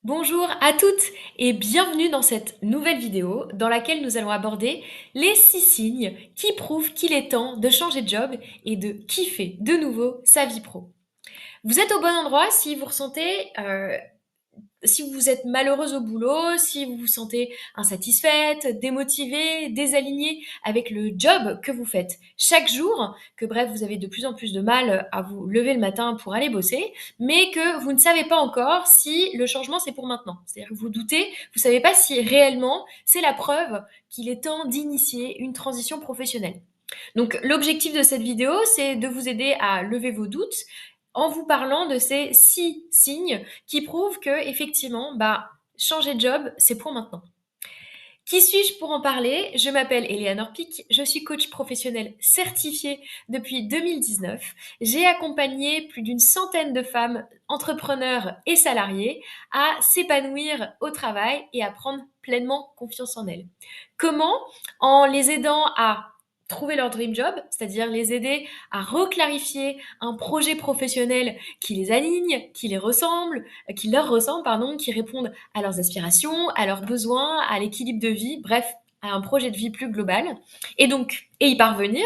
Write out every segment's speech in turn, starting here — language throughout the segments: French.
Bonjour à toutes et bienvenue dans cette nouvelle vidéo dans laquelle nous allons aborder les 6 signes qui prouvent qu'il est temps de changer de job et de kiffer de nouveau sa vie pro. Vous êtes au bon endroit si vous ressentez si vous êtes malheureuse au boulot, si vous vous sentez insatisfaite, démotivée, désalignée avec le job que vous faites chaque jour, que bref, vous avez de plus en plus de mal à vous lever le matin pour aller bosser, mais que vous ne savez pas encore si le changement c'est pour maintenant. C'est-à-dire que vous doutez, vous savez pas si réellement c'est la preuve qu'il est temps d'initier une transition professionnelle. Donc l'objectif de cette vidéo, c'est de vous aider à lever vos doutes en vous parlant de ces 6 signes qui prouvent que effectivement, changer de job, c'est pour maintenant. Qui suis-je pour en parler? Je m'appelle Eleanor Pic, je suis coach professionnel certifié depuis 2019. J'ai accompagné plus d'une centaine de femmes, entrepreneurs et salariés à s'épanouir au travail et à prendre pleinement confiance en elles. Comment? En les aidant à trouver leur dream job, c'est-à-dire les aider à reclarifier un projet professionnel qui les aligne, qui les ressemble, qui leur ressemble, pardon, qui répondent à leurs aspirations, à leurs besoins, à l'équilibre de vie, bref, à un projet de vie plus global. Et y parvenir.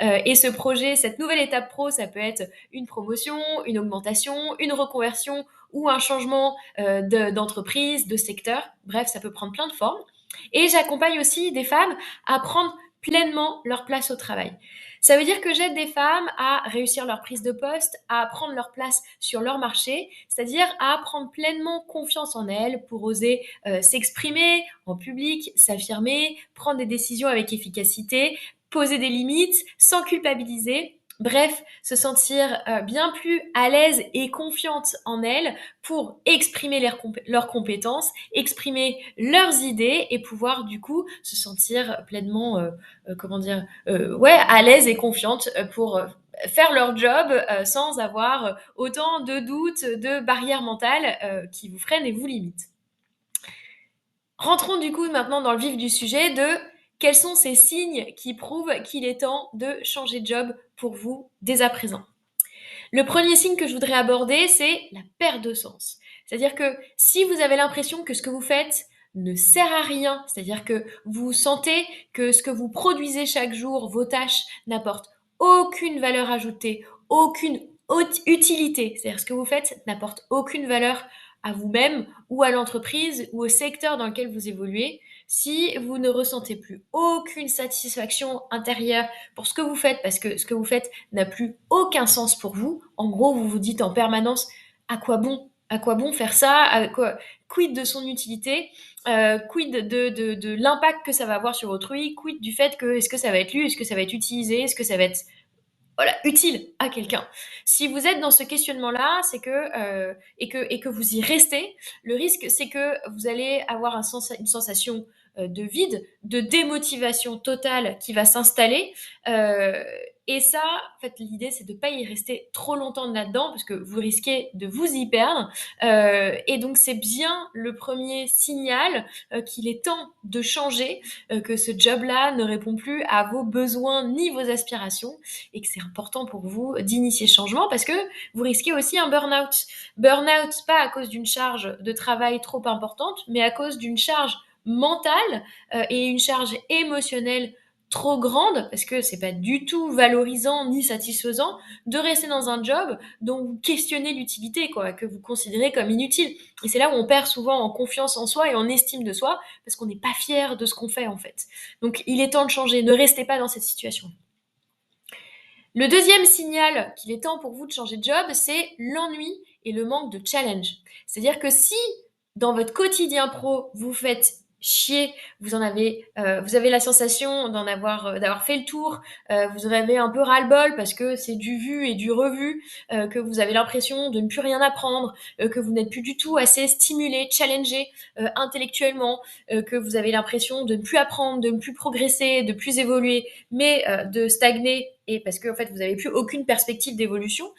Et ce projet, cette nouvelle étape pro, ça peut être une promotion, une augmentation, une reconversion ou un changement d'entreprise, de secteur. Bref, ça peut prendre plein de formes. Et j'accompagne aussi des femmes à prendre pleinement leur place au travail. Ça veut dire que j'aide des femmes à réussir leur prise de poste, à prendre leur place sur leur marché, c'est-à-dire à prendre pleinement confiance en elles pour oser s'exprimer en public, s'affirmer, prendre des décisions avec efficacité, poser des limites sans culpabiliser. Bref, se sentir bien plus à l'aise et confiante en elles pour exprimer leurs compétences, exprimer leurs idées et pouvoir du coup se sentir pleinement, à l'aise et confiante pour faire leur job sans avoir autant de doutes, de barrières mentales qui vous freinent et vous limitent. Rentrons du coup maintenant dans le vif du sujet de quels sont ces signes qui prouvent qu'il est temps de changer de job pour vous dès à présent. Le premier signe que je voudrais aborder, c'est la perte de sens. C'est-à-dire que si vous avez l'impression que ce que vous faites ne sert à rien, c'est-à-dire que vous sentez que ce que vous produisez chaque jour, vos tâches, n'apportent aucune valeur ajoutée, aucune haute utilité, c'est-à-dire ce que vous faites n'apporte aucune valeur à vous-même ou à l'entreprise ou au secteur dans lequel vous évoluez, si vous ne ressentez plus aucune satisfaction intérieure pour ce que vous faites, parce que ce que vous faites n'a plus aucun sens pour vous. En gros, vous vous dites en permanence à quoi bon? À quoi bon faire ça? Quid de son utilité? Quid de l'impact que ça va avoir sur autrui? Quid du fait que est-ce que ça va être lu? Est-ce que ça va être utilisé? Est-ce que ça va être utile à quelqu'un? Si vous êtes dans ce questionnement-là, c'est que, et que vous y restez, le risque, c'est que vous allez avoir une sensation de vide, de démotivation totale qui va s'installer. Euh, et ça, en fait, l'idée, c'est de ne pas y rester trop longtemps là-dedans, parce que vous risquez de vous y perdre. Et donc, c'est bien le premier signal qu'il est temps de changer, que ce job-là ne répond plus à vos besoins ni vos aspirations et que c'est important pour vous d'initier ce changement parce que vous risquez aussi un burn-out. Burn-out, pas à cause d'une charge de travail trop importante, mais à cause d'une charge mentale et une charge émotionnelle trop grande, parce que c'est pas du tout valorisant ni satisfaisant de rester dans un job dont vous questionnez l'utilité, quoi, que vous considérez comme inutile. Et c'est là où on perd souvent en confiance en soi et en estime de soi, parce qu'on n'est pas fier de ce qu'on fait, en fait. Donc, il est temps de changer. Ne restez pas dans cette situation. Le deuxième signal qu'il est temps pour vous de changer de job, c'est l'ennui et le manque de challenge. C'est-à-dire que si dans votre quotidien pro, vous faites chier, vous avez la sensation d'avoir fait le tour, vous en avez un peu ras-le-bol parce que c'est du vu et du revu, que vous avez l'impression de ne plus rien apprendre, que vous n'êtes plus du tout assez stimulé, challengé intellectuellement, que vous avez l'impression de ne plus apprendre, de ne plus progresser, de plus évoluer, mais de stagner et parce que en fait vous n'avez plus aucune perspective d'évolution.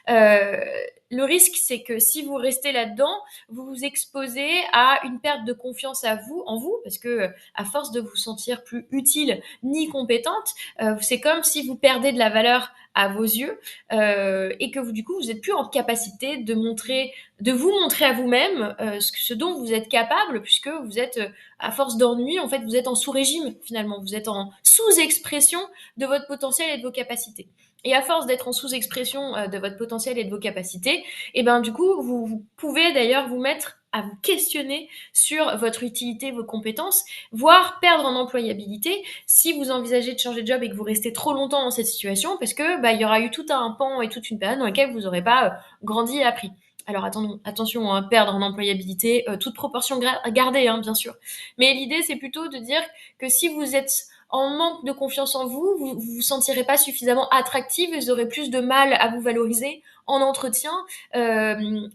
Euh, le risque, c'est que si vous restez là-dedans, vous vous exposez à une perte de confiance en vous, parce que à force de vous sentir plus utile ni compétente, c'est comme si vous perdez de la valeur à vos yeux et que vous, du coup, vous n'êtes plus en capacité de vous montrer à vous-même ce dont vous êtes capable, puisque vous êtes, à force d'ennui, en fait, vous êtes en sous-régime finalement, vous êtes en sous-expression de votre potentiel et de vos capacités. Et à force d'être en sous-expression de votre potentiel et de vos capacités, et ben du coup, vous pouvez d'ailleurs vous mettre à vous questionner sur votre utilité, vos compétences, voire perdre en employabilité si vous envisagez de changer de job et que vous restez trop longtemps dans cette situation, parce que bah, il y aura eu tout un pan et toute une période dans laquelle vous n'aurez pas grandi et appris. Alors attention, hein, perdre en employabilité, toute proportion gardée, hein, bien sûr. Mais l'idée, c'est plutôt de dire que si vous êtes en manque de confiance en vous, vous sentirez pas suffisamment attractive et vous aurez plus de mal à vous valoriser en entretien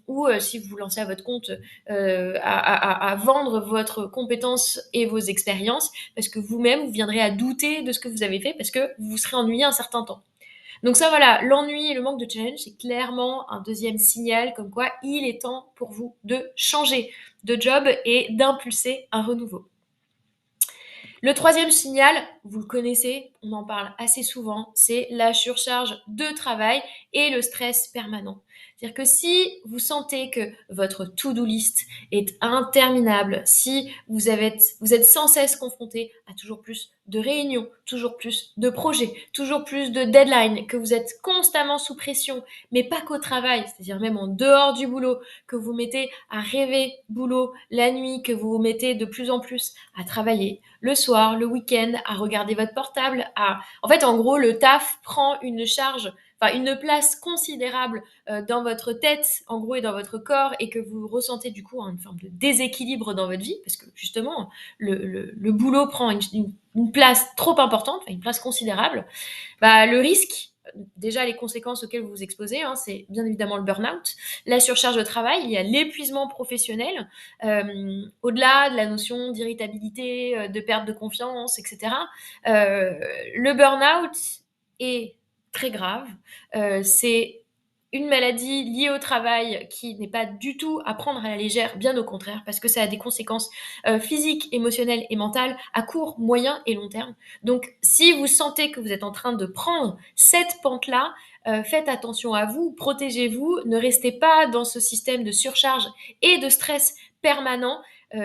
ou si vous vous lancez à votre compte à vendre votre compétence et vos expériences parce que vous-même vous viendrez à douter de ce que vous avez fait parce que vous vous serez ennuyé un certain temps. Donc ça voilà, l'ennui et le manque de challenge, c'est clairement un deuxième signal comme quoi il est temps pour vous de changer de job et d'impulser un renouveau. Le troisième signal, vous le connaissez, on en parle assez souvent, c'est la surcharge de travail et le stress permanent. C'est-à-dire que si vous sentez que votre to-do list est interminable, si vous êtes sans cesse confronté à toujours plus de réunions, toujours plus de projets, toujours plus de deadlines, que vous êtes constamment sous pression, mais pas qu'au travail, c'est-à-dire même en dehors du boulot, que vous mettez à rêver boulot la nuit, que vous vous mettez de plus en plus à travailler le soir, le week-end, à regarder votre portable, En fait, en gros, le taf prend une place considérable dans votre tête, en gros, et dans votre corps, et que vous ressentez du coup une forme de déséquilibre dans votre vie, parce que justement, le boulot prend une place trop importante, une place considérable. Bah, le risque, déjà les conséquences auxquelles vous vous exposez, hein, c'est bien évidemment le burn-out, la surcharge de travail, il y a l'épuisement professionnel, au-delà de la notion d'irritabilité, de perte de confiance, etc. Le burn-out est très grave. C'est une maladie liée au travail qui n'est pas du tout à prendre à la légère, bien au contraire, parce que ça a des conséquences physiques, émotionnelles et mentales à court, moyen et long terme. Donc, si vous sentez que vous êtes en train de prendre cette pente-là, faites attention à vous, protégez-vous, ne restez pas dans ce système de surcharge et de stress permanent.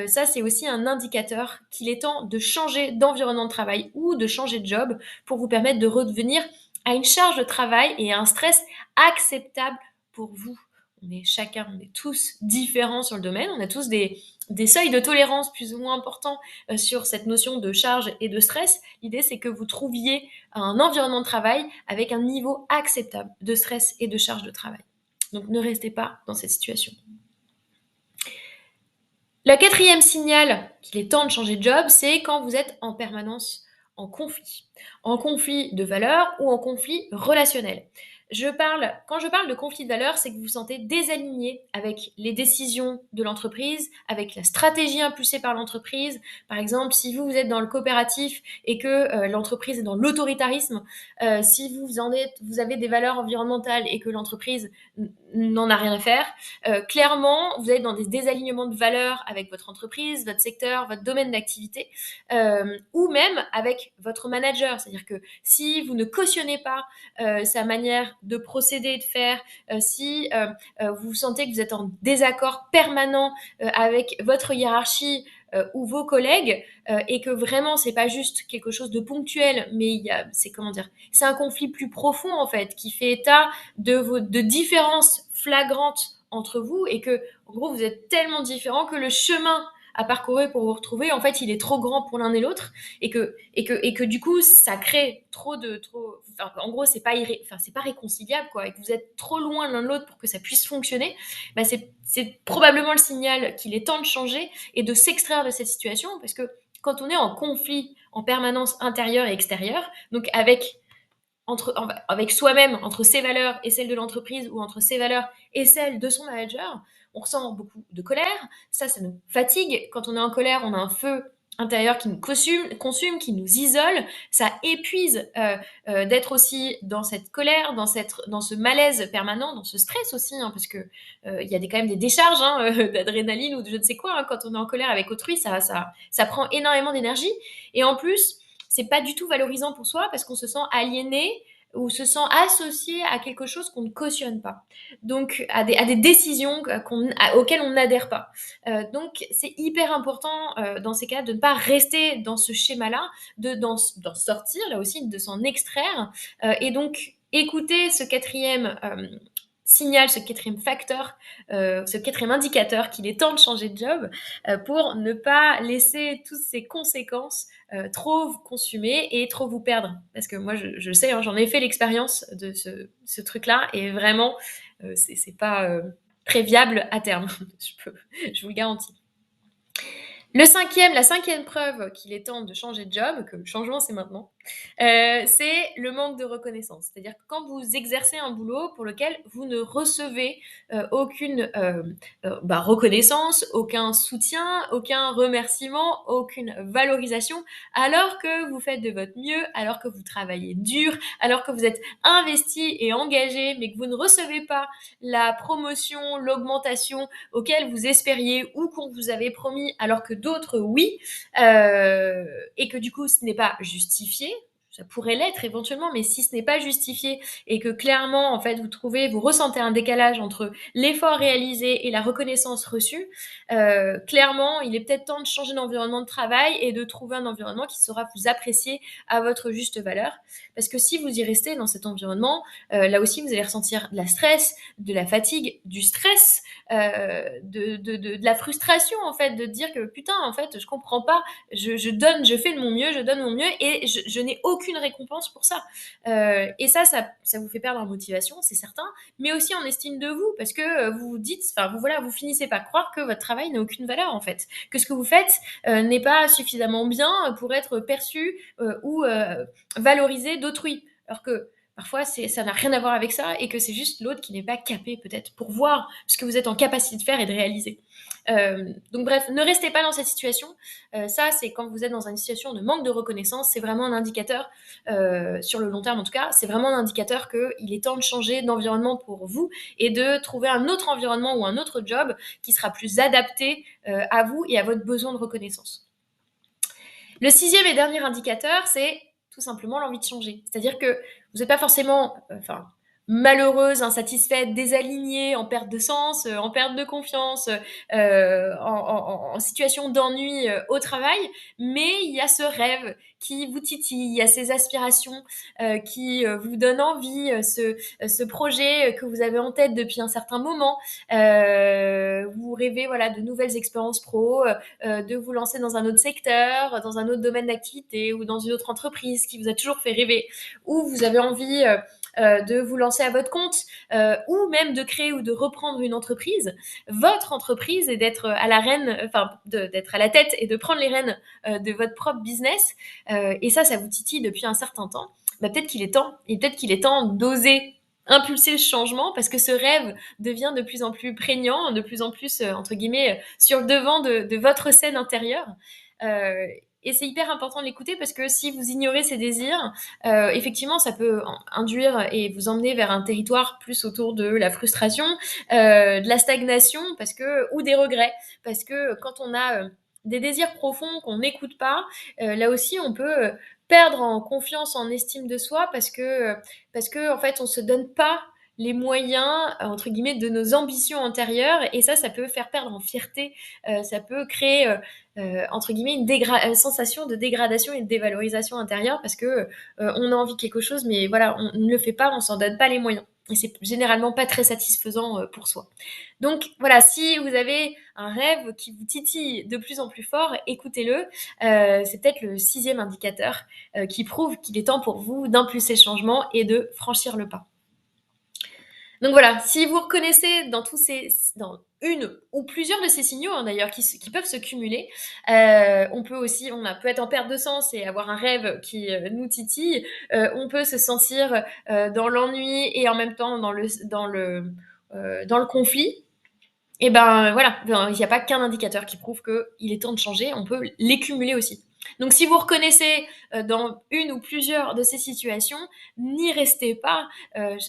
Ça, c'est aussi un indicateur qu'il est temps de changer d'environnement de travail ou de changer de job pour vous permettre de revenir à une charge de travail et à un stress acceptable pour vous. On est tous différents sur le domaine, on a tous des seuils de tolérance plus ou moins importants sur cette notion de charge et de stress. L'idée, c'est que vous trouviez un environnement de travail avec un niveau acceptable de stress et de charge de travail. Donc ne restez pas dans cette situation. Le quatrième signal qu'il est temps de changer de job, c'est quand vous êtes en permanence en conflit. En conflit de valeurs ou en conflit relationnel. Quand je parle de conflit de valeurs, c'est que vous vous sentez désaligné avec les décisions de l'entreprise, avec la stratégie impulsée par l'entreprise. Par exemple, si vous êtes dans le coopératif et que l'entreprise est dans l'autoritarisme, si vous avez des valeurs environnementales et que l'entreprise n'en a rien à faire, clairement, vous êtes dans des désalignements de valeurs avec votre entreprise, votre secteur, votre domaine d'activité, ou même avec votre manager. C'est-à-dire que si vous ne cautionnez pas sa manière de procéder et de faire, si vous sentez que vous êtes en désaccord permanent avec votre hiérarchie ou vos collègues, et que vraiment c'est pas juste quelque chose de ponctuel, mais c'est un conflit plus profond en fait, qui fait état de différences flagrantes entre vous et que, en gros, vous êtes tellement différents que le chemin à parcourir pour vous retrouver, en fait, il est trop grand pour l'un et l'autre et que du coup, ça crée en gros, c'est pas réconciliable, quoi, et que vous êtes trop loin l'un de l'autre pour que ça puisse fonctionner. Bah, c'est probablement le signal qu'il est temps de changer et de s'extraire de cette situation parce que quand on est en conflit en permanence intérieure et extérieure, donc avec soi-même, entre ses valeurs et celles de l'entreprise, ou entre ses valeurs et celles de son manager, on ressent beaucoup de colère. Ça nous fatigue. Quand on est en colère, on a un feu intérieur qui nous consume, qui nous isole. Ça épuise d'être aussi dans cette colère, dans ce malaise permanent, dans ce stress aussi, hein, parce que il y a quand même des décharges d'adrénaline ou de je ne sais quoi quand on est en colère avec autrui. Ça prend énormément d'énergie. Et en plus, c'est pas du tout valorisant pour soi parce qu'on se sent aliéné ou se sent associé à quelque chose qu'on ne cautionne pas. Donc, à des décisions auxquelles on n'adhère pas. Donc, c'est hyper important dans ces cas de ne pas rester dans ce schéma-là, d'en sortir, là aussi, de s'en extraire. Et donc, écouter ce quatrième signal, ce quatrième facteur, ce quatrième indicateur qu'il est temps de changer de job pour ne pas laisser toutes ces conséquences trop vous consumer et trop vous perdre. Parce que moi, je sais, hein, j'en ai fait l'expérience de ce truc-là et vraiment, c'est pas très viable à terme. Je vous le garantis. La cinquième preuve qu'il est temps de changer de job, que le changement c'est maintenant, c'est le manque de reconnaissance. C'est-à-dire que quand vous exercez un boulot pour lequel vous ne recevez aucune reconnaissance, aucun soutien, aucun remerciement, aucune valorisation, alors que vous faites de votre mieux, alors que vous travaillez dur, alors que vous êtes investi et engagé, mais que vous ne recevez pas la promotion, l'augmentation auquel vous espériez ou qu'on vous avait promis, alors que d'autres oui, et que du coup ce n'est pas justifié. Ça pourrait l'être éventuellement, mais si ce n'est pas justifié et que clairement, en fait, vous ressentez un décalage entre l'effort réalisé et la reconnaissance reçue, clairement, il est peut-être temps de changer d'environnement de travail et de trouver un environnement qui saura vous apprécier à votre juste valeur. Parce que si vous y restez dans cet environnement, là aussi, vous allez ressentir de la stress, de la fatigue, du stress, de la frustration, en fait, de dire que putain, en fait, je comprends pas, je fais de mon mieux, je donne mon mieux et je n'ai aucune récompense pour ça. Et ça vous fait perdre en motivation, c'est certain, mais aussi en estime de vous, parce que vous vous dites, enfin, vous finissez par croire que votre travail n'a aucune valeur, en fait, que ce que vous faites n'est pas suffisamment bien pour être perçu ou valorisé d'autrui. Alors que parfois, ça n'a rien à voir avec ça et que c'est juste l'autre qui n'est pas capé peut-être pour voir ce que vous êtes en capacité de faire et de réaliser. Donc bref, ne restez pas dans cette situation. Ça, c'est quand vous êtes dans une situation de manque de reconnaissance, c'est vraiment un indicateur, sur le long terme en tout cas, c'est vraiment un indicateur qu'il est temps de changer d'environnement pour vous et de trouver un autre environnement ou un autre job qui sera plus adapté à vous et à votre besoin de reconnaissance. Le sixième et dernier indicateur, c'est tout simplement l'envie de changer. C'est-à-dire que vous n'êtes pas forcément, malheureuse, insatisfaite, désalignée, en perte de sens, en perte de confiance, en situation d'ennui au travail, mais il y a ce rêve qui vous titille, il y a ces aspirations qui vous donnent envie, ce projet que vous avez en tête depuis un certain moment. Vous rêvez voilà de nouvelles expériences pro, de vous lancer dans un autre secteur, dans un autre domaine d'activité ou dans une autre entreprise qui vous a toujours fait rêver, ou vous avez envie de vous lancer à votre compte ou même de créer ou de reprendre une entreprise, votre entreprise et d'être à la reine, d'être à la tête et de prendre les rênes de votre propre business. Et ça vous titille depuis un certain temps. Peut-être qu'il est temps, et peut-être qu'il est temps d'oser impulser le changement parce que ce rêve devient de plus en plus prégnant, de plus en plus, entre guillemets, sur le devant de votre scène intérieure. Et c'est hyper important de l'écouter parce que si vous ignorez ces désirs, effectivement, ça peut induire et vous emmener vers un territoire plus autour de la frustration, de la stagnation, ou des regrets. Parce que quand on a des désirs profonds qu'on n'écoute pas, là aussi, on peut perdre en confiance, en estime de soi parce que en fait, on se donne pas les moyens, entre guillemets, de nos ambitions antérieures. Et ça peut faire perdre en fierté. Ça peut créer entre guillemets une sensation de dégradation et de dévalorisation intérieure parce que on a envie de quelque chose mais voilà on ne le fait pas, on s'en donne pas les moyens et c'est généralement pas très satisfaisant pour soi. Donc voilà, si vous avez un rêve qui vous titille de plus en plus fort, écoutez-le. C'est peut-être le sixième indicateur qui prouve qu'il est temps pour vous d'impulser le changement et de franchir le pas. Donc voilà, si vous reconnaissez dans une ou plusieurs de ces signaux d'ailleurs qui peuvent se cumuler, on peut être en perte de sens et avoir un rêve qui nous titille. On peut se sentir dans l'ennui et en même temps dans le conflit. Et ben voilà, il n'y a pas qu'un indicateur qui prouve qu'il est temps de changer, on peut les cumuler aussi. Donc si vous reconnaissez dans une ou plusieurs de ces situations, n'y restez pas.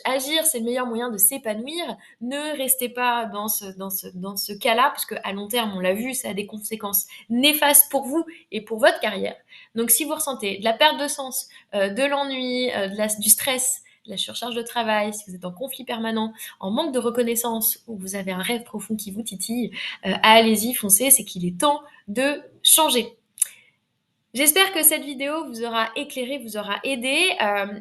Agir, c'est le meilleur moyen de s'épanouir. Ne restez pas dans ce cas-là, parce qu'à long terme, on l'a vu, ça a des conséquences néfastes pour vous et pour votre carrière. Donc si vous ressentez de la perte de sens, de l'ennui, du stress, de la surcharge de travail, si vous êtes en conflit permanent, en manque de reconnaissance ou vous avez un rêve profond qui vous titille, allez-y, foncez, c'est qu'il est temps de changer. J'espère que cette vidéo vous aura éclairé, vous aura aidé.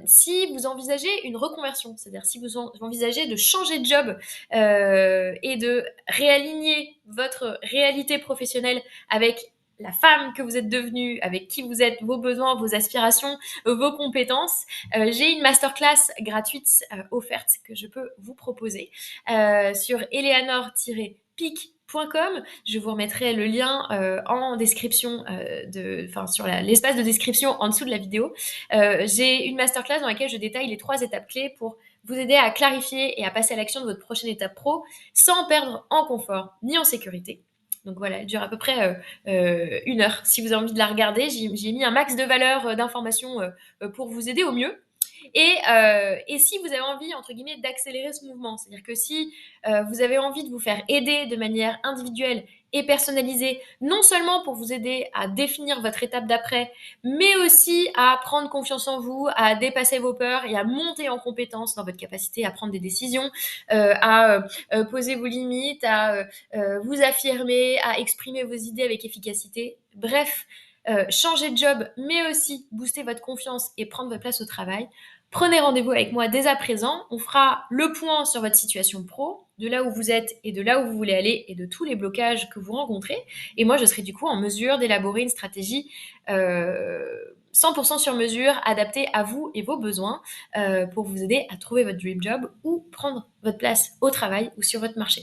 Si vous envisagez une reconversion, c'est-à-dire si vous envisagez de changer de job et de réaligner votre réalité professionnelle avec la femme que vous êtes devenue, avec qui vous êtes, vos besoins, vos aspirations, vos compétences, j'ai une masterclass gratuite offerte que je peux vous proposer sur eleanor-pic.com. Je vous remettrai le lien en description, sur l'espace de description en dessous de la vidéo. J'ai une masterclass dans laquelle je détaille les 3 étapes clés pour vous aider à clarifier et à passer à l'action de votre prochaine étape pro sans perdre en confort ni en sécurité. Donc voilà, elle dure à peu près 1 heure. Si vous avez envie de la regarder, j'ai mis un max de valeur d'informations pour vous aider au mieux. Et si vous avez envie, entre guillemets, d'accélérer ce mouvement, c'est-à-dire que si vous avez envie de vous faire aider de manière individuelle et personnalisée, non seulement pour vous aider à définir votre étape d'après, mais aussi à prendre confiance en vous, à dépasser vos peurs et à monter en compétence dans votre capacité à prendre des décisions, à poser vos limites, à vous affirmer, à exprimer vos idées avec efficacité. Bref, changer de job, mais aussi booster votre confiance et prendre votre place au travail. Prenez rendez-vous avec moi dès à présent. On fera le point sur votre situation pro, de là où vous êtes et de là où vous voulez aller et de tous les blocages que vous rencontrez. Et moi, je serai du coup en mesure d'élaborer une stratégie 100% sur mesure, adaptée à vous et vos besoins pour vous aider à trouver votre dream job ou prendre votre place au travail ou sur votre marché.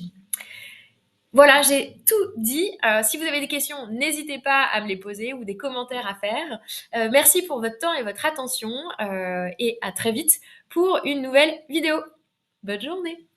Voilà, j'ai tout dit. Si vous avez des questions, n'hésitez pas à me les poser ou des commentaires à faire. Merci pour votre temps et votre attention et à très vite pour une nouvelle vidéo. Bonne journée!